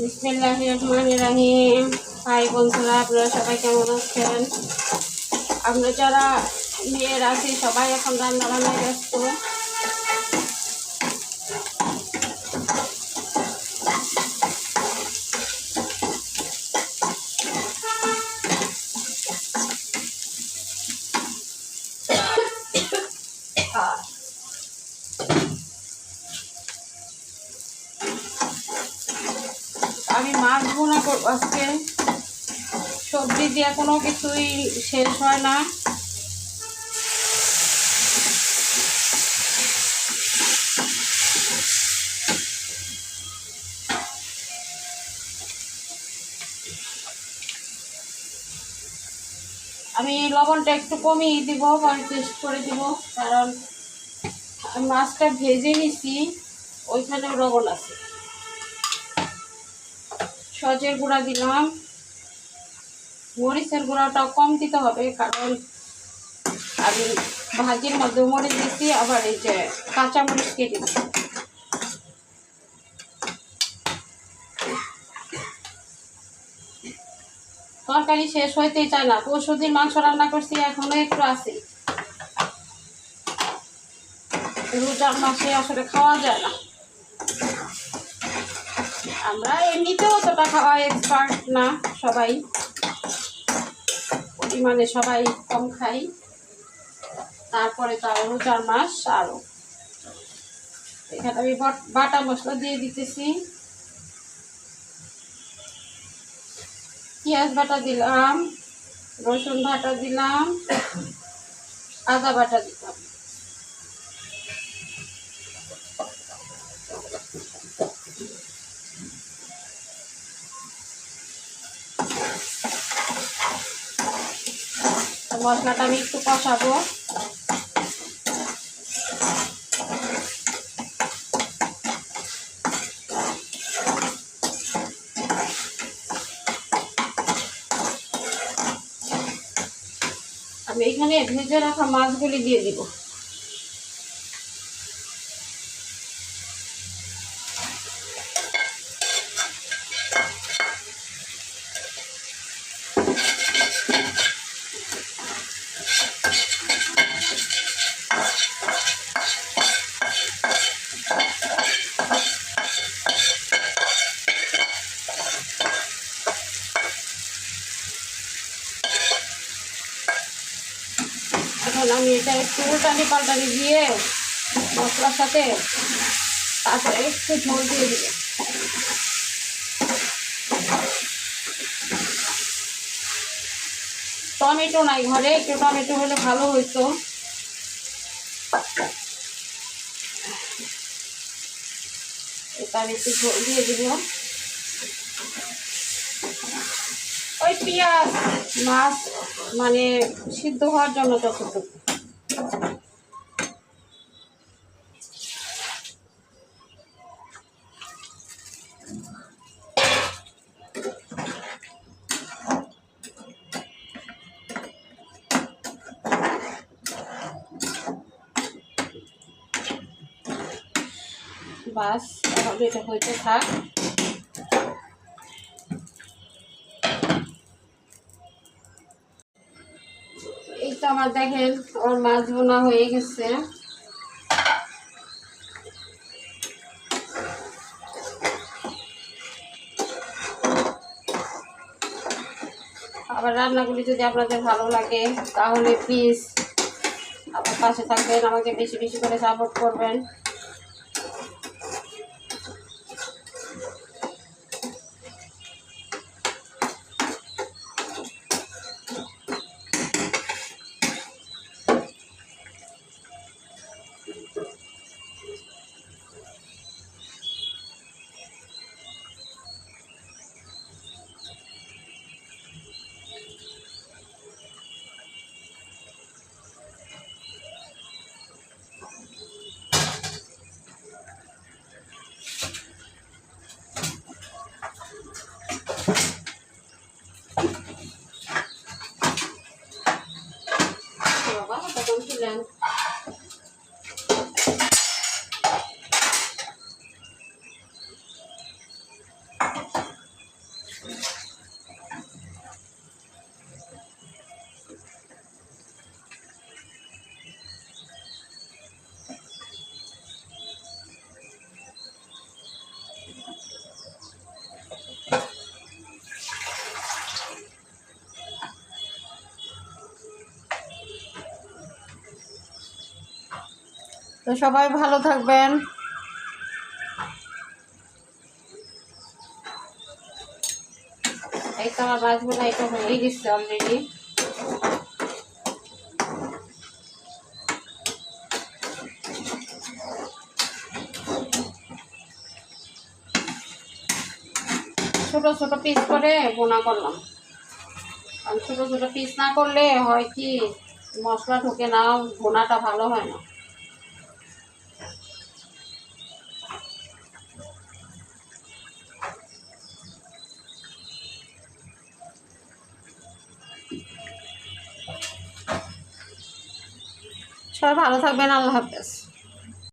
বিসমিল্লাহির রহমানির রহিম। হাই বন্ধুরা, আপনারা সবাই কেমন আছেন? আমরা যারা মেয়েরা আছি সবাই এখন রান্না বান্নায় ব্যস্ত। আমি মাছ ভুনা করবো আজকে। সবজি দিয়ে কোনো কিছুই শেষ হয় না। আমি লবণটা একটু কমিয়ে দিব, পরে টেস্ট করে দিব, কারণ মাছটা ভেজে নিছি, ওইখানেও লবণ আছে। সজের গুঁড়া দিলাম, মরিচের গুঁড়াটাও কম দিতে হবে, কারণ আমি ভাজির মধ্যে মরিচ দিচ্ছি, আবার এই যে কাঁচা মরিচ কেটে দিচ্ছি। তরকারি শেষ হইতেই চায় না। পরশুদিন মাংস রান্না করছি, এখনো একটু আছে। রোজার মাসে আসলে খাওয়া যায় না। আমরা এমনিতেও অতটা খাওয়া এক্সপার্ট না, সবাই পরিমাণে সবাই কম খাই। তারপরে তো আরো রোজার মাস আরো। এখানে আমি বাটা মশলা দিয়ে দিতেছি। পেঁয়াজ বাটা দিলাম, রসুন বাটা দিলাম, আদা বাটা দিলাম। মশলাটা আমি একটু কষাবো। আমি এখানে ভেজে রাখা মাছগুলি দিয়ে দিব। এখন আমি এটা একটু উল্টানি পাল্টানি দিয়ে মশলার সাথে তারপরে একটু ঝোল দিয়ে দিব। টমেটো নাই ঘরে, একটু টমেটো হলে ভালো হইতো। এটা আমি একটু ঝোল দিয়ে দিব। ওই পেঁয়াজ মাছ মানে সিদ্ধ হওয়ার জন্য যতটুকু। বাস তাহলে এটা হইতে থাক। এই তো আমার দেখেন আমার মাছ বোনা হয়ে গেছে। আবার রান্নাগুলি যদি আপনাদের ভালো লাগে তাহলে প্লিজ আমার পাশে থাকবেন, আমাকে বেশি বেশি করে সাপোর্ট করবেন। সবাই ভালো থাকবেন। এই তো আমার মাছগুলো এটা হয়ে গেছে অলরেডি। ছোট ছোট পিস করে বোনা করলাম, কারণ ছোট ছোট পিস না করলে হয় কি মশলা ঢোকে না, বোনাটা ভালো হয় না। সবাই ভালো থাকবেন, আল্লাহ হাফেজ।